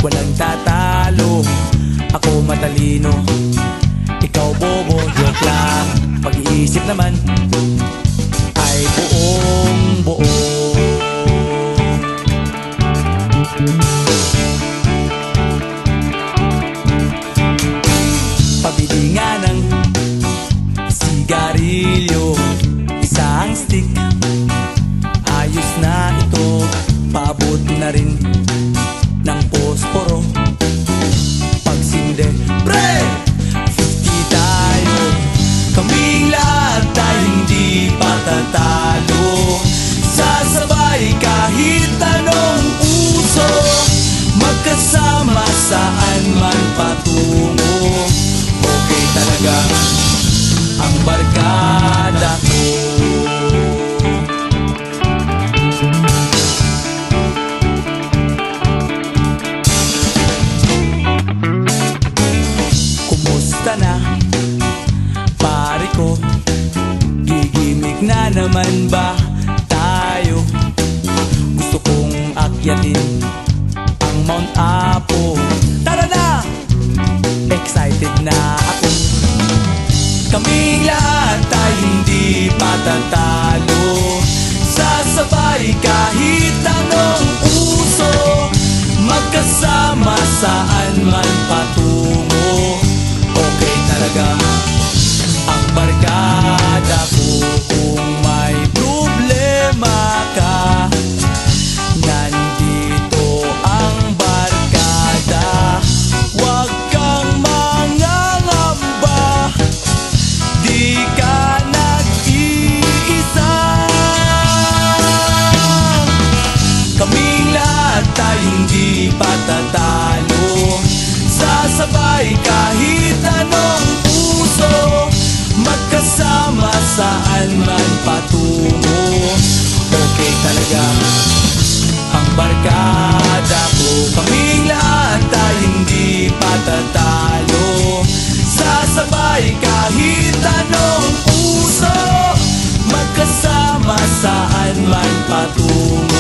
Walang tatalo, ako matalino, ikaw bobo, joke lang. Pag-iisip naman ay buong buo. Pabili nga ng sigarilyo, isang stick, ayos na ito, paabot na rin ng posporo. Pagsinde, pre! 50 tayo, kaming lahat tayo hindi patatalo. Sasabay kahit anong uso, magkasama saan man patungo. Okay talaga ang barkada ko. Na pare ko, gigimik na naman ba tayo? Gusto kong akyatin ang Mount Apo. Tara na! Excited na ako. Kaming lahat tayo hindi patatalo. Sasabay kahit anong uso, magkasama saan man patungo. Okay talaga ang barkada ko. Kung may problema ka, nandito ang barkada. Huwag kang mangangamba, di ka nag-iisa. Kaming lahat tayo hindi patatalo. Sasabay kahit anong puso, magkasama saan man patungo. Okay talaga ang barkada ko. Kaming lahat tayo hindi patatalo. Sasabay kahit anong puso, magkasama saan man patungo.